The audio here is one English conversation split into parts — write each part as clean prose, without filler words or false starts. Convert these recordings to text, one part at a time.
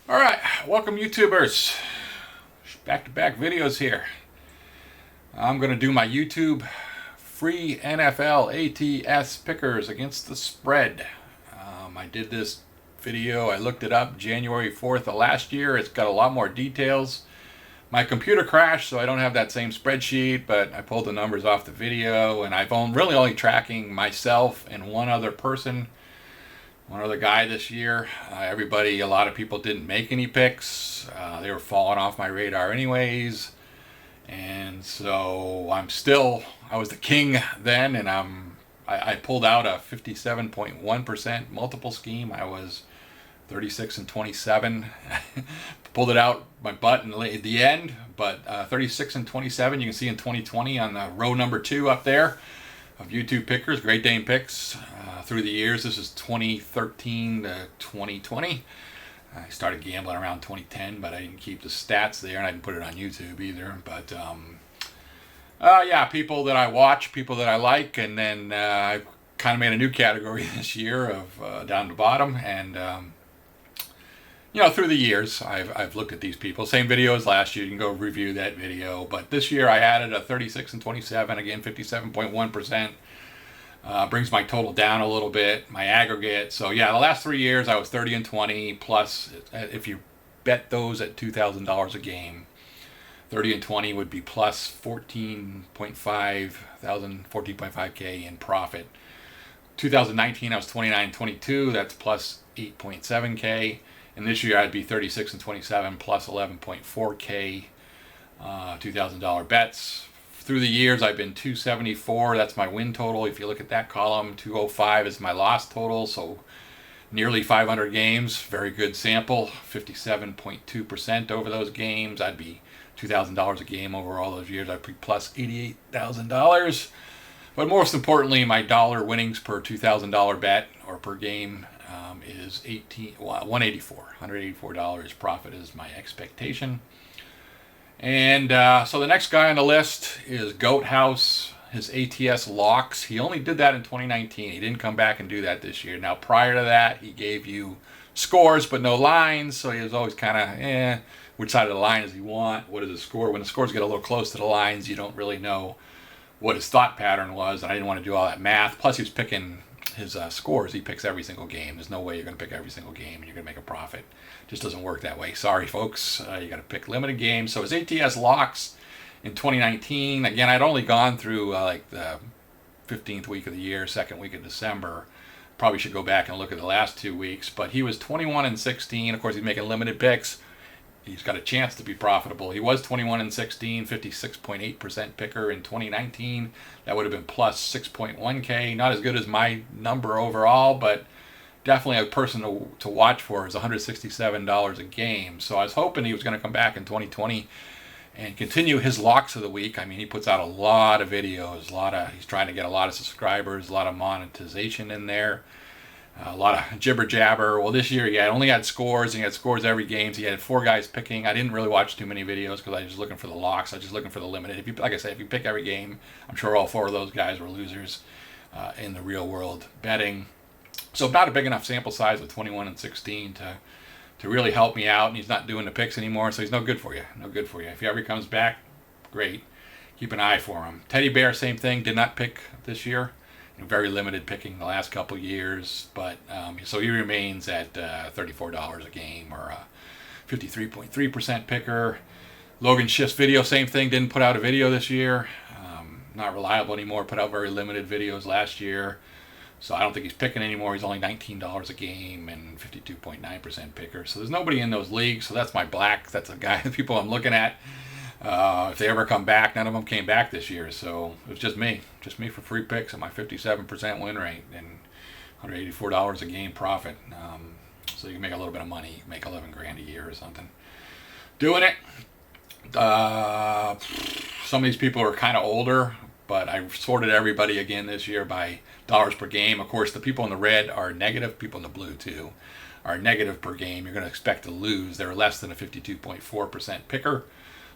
Alright, welcome YouTubers. Back-to-back videos here. I'm going to do my YouTube free NFL ATS pickers against the spread. I did this video, I looked it up January 4th of last year. It's got a lot more details. My computer crashed, so I don't have that same spreadsheet, but I pulled the numbers off the video, and I've really only tracking myself and one other person. One other guy this year. A lot of people didn't make any picks. They were falling off my radar anyways. And so I was the king then, and I pulled out a 57.1% multiple scheme. I was 36 and 27. Pulled it out my butt at the end, but 36 and 27 you can see in 2020 on the row number 2 up there of YouTube pickers, Great Dane picks through the years. This is 2013 to 2020. I started gambling around 2010, but I didn't keep the stats there, and I didn't put it on YouTube either. But yeah, people that I watch, people that I like, and then I kind of made a new category this year of down the bottom, and through the years, I've looked at these people. Same video as last year. You can go review that video. But this year I added a 36 and 27, again 57.1%. Brings my total down a little bit, my aggregate. So yeah, the last 3 years I was 30 and 20, plus if you bet those at $2,000 a game, 30 and 20 would be plus 14.5K in profit. 2019 I was 29 and 22, that's plus 8.7K. And this year I'd be 36 and 27 plus 11.4K $2,000 bets. Through the years I've been 274, that's my win total. If you look at that column, 205 is my loss total, so nearly 500 games, very good sample, 57.2% over those games. I'd be $2,000 a game over all those years. I'd be plus $88,000. But most importantly, my dollar winnings per $2,000 bet or per game is $184 profit is my expectation. And so the next guy on the list is Goat House, his ATS locks. He only did that in 2019. He didn't come back and do that this year. Now prior to that, he gave you scores but no lines, so he was always kind of which side of the line does he want? What is the score? When the scores get a little close to the lines, you don't really know what his thought pattern was, and I didn't want to do all that math. Plus he was picking his scores. He picks every single game. There's no way you're going to pick every single game and you're going to make a profit. It just doesn't work that way. Sorry, folks. You got to pick limited games. So his ATS locks in 2019. Again, I'd only gone through like the 15th week of the year, second week of December. Probably should go back and look at the last 2 weeks. But he was 21 and 16. Of course, he's making limited picks. He's got a chance to be profitable. He was 21 and 16, 56.8% picker in 2019. That would have been plus 6.1K. Not as good as my number overall, but definitely a person to watch for. Is $167 a game. So I was hoping he was going to come back in 2020 and continue his locks of the week. I mean, he puts out a lot of videos. He's trying to get a lot of subscribers, a lot of monetization in there. A lot of jibber jabber. Well, this year he only had scores, and he had scores every game. So he had 4 guys picking. I didn't really watch too many videos because I was just looking for the locks. I was just looking for the limited. Like I said, if you pick every game, I'm sure all 4 of those guys were losers in the real world betting. So not a big enough sample size with 21 and 16 to really help me out. And he's not doing the picks anymore, so he's no good for you. No good for you. If he ever comes back, great. Keep an eye for him. Teddy Bear, same thing. Did not pick this year. Very limited picking the last couple years, but so he remains at $34 a game, or a 53.3% picker. Logan Schiff's video, same thing, didn't put out a video this year. Not reliable anymore, put out very limited videos last year, so I don't think he's picking anymore. He's only $19 a game and 52.9% picker, so there's nobody in those leagues. So that's my black. That's a guy, the people I'm looking at. If they ever come back, none of them came back this year, so it was just me for free picks and my 57% win rate and $184 a game profit. So you can make a little bit of money, make 11 grand a year or something doing it. Some of these people are kind of older, but I sorted everybody again this year by dollars per game. Of course, the people in the red are negative, people in the blue too are negative per game. You're going to expect to lose. They're less than a 52.4% picker.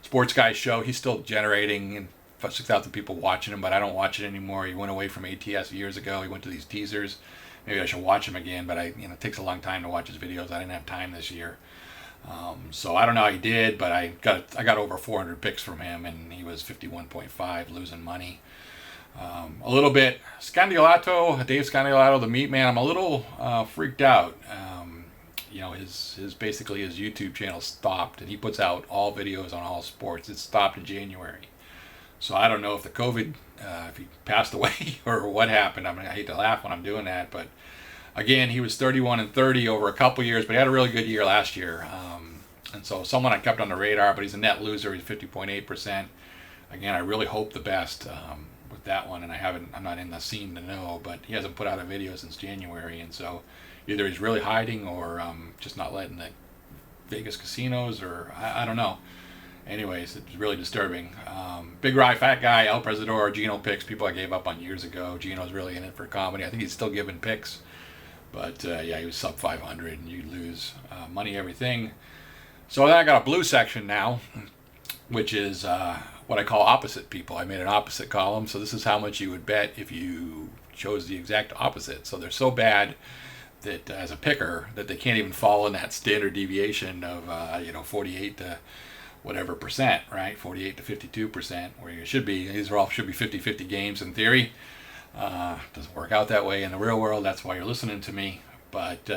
Sports Guy show, he's still generating 6,000 people watching him, but I don't watch it anymore. He went away from ATS years ago. He went to these teasers. Maybe I should watch him again, but it takes a long time to watch his videos. I didn't have time this year. So I don't know how he did, but I got over 400 picks from him, and he was 51.5, losing money. A little bit. Dave Scandolato, the meat man, I'm a little freaked out. His basically his YouTube channel stopped, and he puts out all videos on all sports. It stopped in January. So I don't know if the COVID, if he passed away or what happened. I hate to laugh when I'm doing that, but again, he was 31-30 over a couple years, but he had a really good year last year. And so someone I kept on the radar, but he's a net loser. He's 50.8%. Again, I really hope the best with that one, and I'm not in the scene to know, but he hasn't put out a video since January, and so either he's really hiding or just not letting the Vegas casinos, or I don't know. Anyways, it's really disturbing. Big Rye Fat Guy, El Presidor, Gino picks, people I gave up on years ago. Gino's really in it for comedy. I think he's still giving picks, but he was sub 500, and you lose money, everything. So then I got a blue section now, which is what I call opposite people. I made an opposite column, so this is how much you would bet if you chose the exact opposite. So they're so bad that as a picker that they can't even fall in that standard deviation of 48 to whatever percent, right? 48 to 52%, where you should be. These should be 50-50 games in theory. Doesn't work out that way in the real world. That's why you're listening to me. But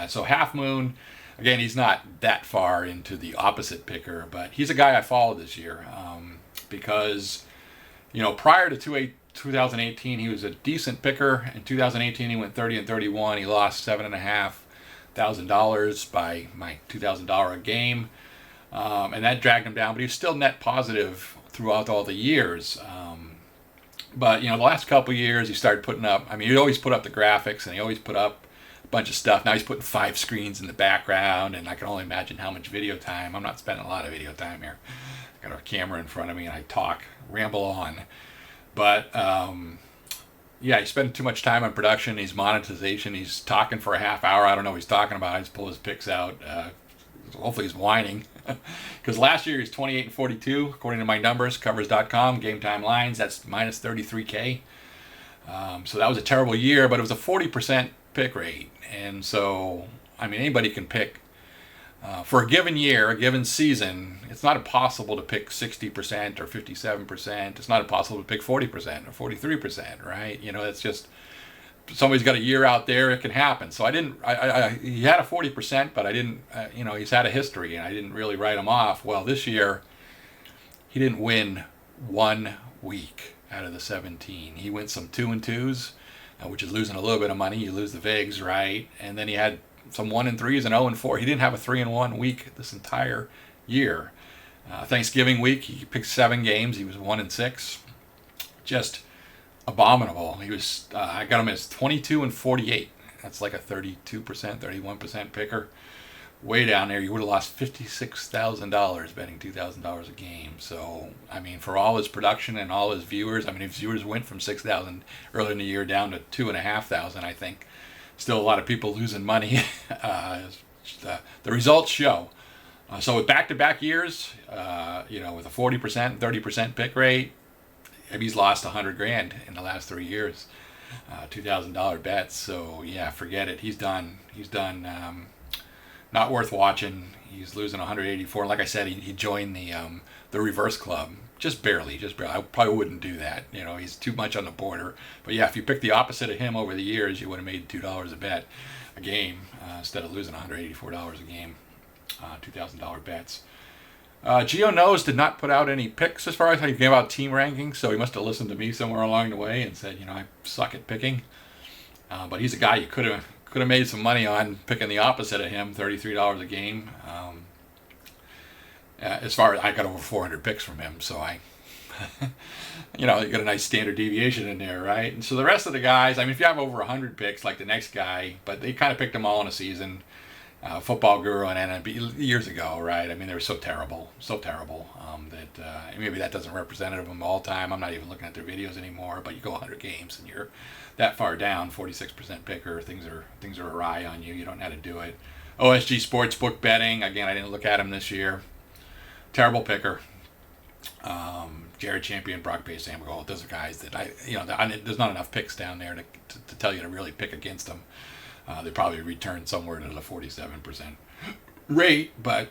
so Half Moon. Again, he's not that far into the opposite picker, but he's a guy I followed this year because, prior to 2018, he was a decent picker. In 2018, he went 30-31. He lost $7,500 by my $2,000 a game, and that dragged him down. But he was still net positive throughout all the years. But the last couple of years, he started putting up. I mean, he always put up the graphics, and he always put up bunch of stuff. Now he's putting 5 screens in the background, and I can only imagine how much video time. I'm not spending a lot of video time here. I got a camera in front of me and I ramble on. But he's spending too much time on production. He's monetization. He's talking for a half hour. I don't know what he's talking about. I just pull his picks out. Hopefully he's whining. Because last year he's 28-42 according to my numbers, covers.com, game time lines. That's minus 33K. So that was a terrible year, but it was a 40% pick rate. And so, anybody can pick for a given year, a given season. It's not impossible to pick 60% or 57%. It's not impossible to pick 40% or 43%, right? It's just somebody's got a year out there. It can happen. So he had a 40%, but I didn't, he's had a history, and I didn't really write him off. Well, this year, he didn't win 1 week out of the 17. He went some 2-2s. Which is losing a little bit of money. You lose the VIGs, right? And then he had some 1-3s and 0-4. He didn't have a 3-1 week this entire year. Thanksgiving week, he picked 7 games. He was 1-6. Just abominable. He was. I got him as 22-48. That's like a 32%, 31% picker. Way down there, you would have lost $56,000 betting $2,000 a game. So, for all his production and all his viewers, his viewers went from 6,000 earlier in the year down to 2,500, I think. Still a lot of people losing money. The results show. So with back-to-back years, with a 40%, 30% pick rate, he's lost $100,000 in the last 3 years. $2,000 bets. So forget it. He's done. Not worth watching. He's losing 184. Like I said, he joined the reverse club. Just barely. I probably wouldn't do that. He's too much on the border. But if you pick the opposite of him over the years, you would have made $2 a bet a game instead of losing $184 a game. $2,000 bets. Gio Knows did not put out any picks as far as how he gave out team rankings, so he must have listened to me somewhere along the way and said, I suck at picking. But he's a guy you could have made some money on picking the opposite of him, $33 a game. As far as I got over 400 picks from him, so I, you got a nice standard deviation in there, right? And so the rest of the guys, if you have over 100 picks like the next guy, but they kind of picked them all in a season. Football Guru and NNB years ago, right? They were so terrible that maybe that doesn't represent them all time. I'm not even looking at their videos anymore. But you go 100 games and you're that far down, 46% picker. Things are awry on you. You don't know how to do it. OSG Sportsbook betting. Again, I didn't look at him this year. Terrible picker. Jared Champion, Brock Pace, Sam Gold. Those are guys that there's not enough picks down there to tell you to really pick against them. They probably returned somewhere to the 47% rate, but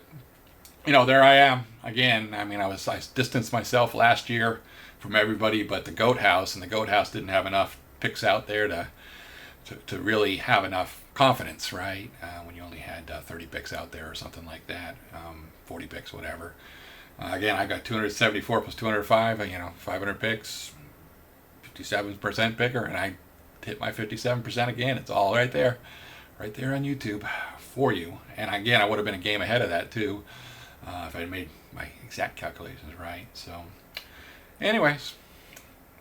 there I am again. I mean, I distanced myself last year from everybody but the Goat House, and the Goat House didn't have enough picks out there to really have enough confidence, right? When you only had 30 picks out there or something like that, 40 picks, whatever. Again, I got 274 plus 205, 500 picks, 57% picker, and I hit my 57% again. It's all right there on YouTube for you. And again, I would have been a game ahead of that too if I had made my exact calculations right. So, anyways,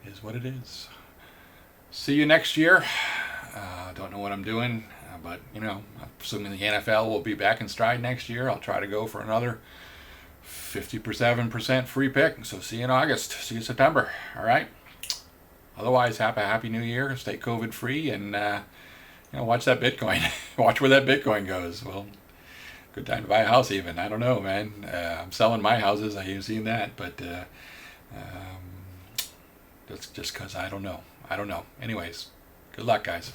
is what it is. See you next year. Don't know what I'm doing, but assuming the NFL will be back in stride next year, I'll try to go for another 57% free pick. So see you in August. See you in September. All right. Otherwise, have a happy new year. Stay COVID free, and watch that Bitcoin. Watch where that Bitcoin goes. Well, good time to buy a house even. I don't know, man. I'm selling my houses. I haven't seen that, but that's just because I don't know. Anyways, good luck, guys.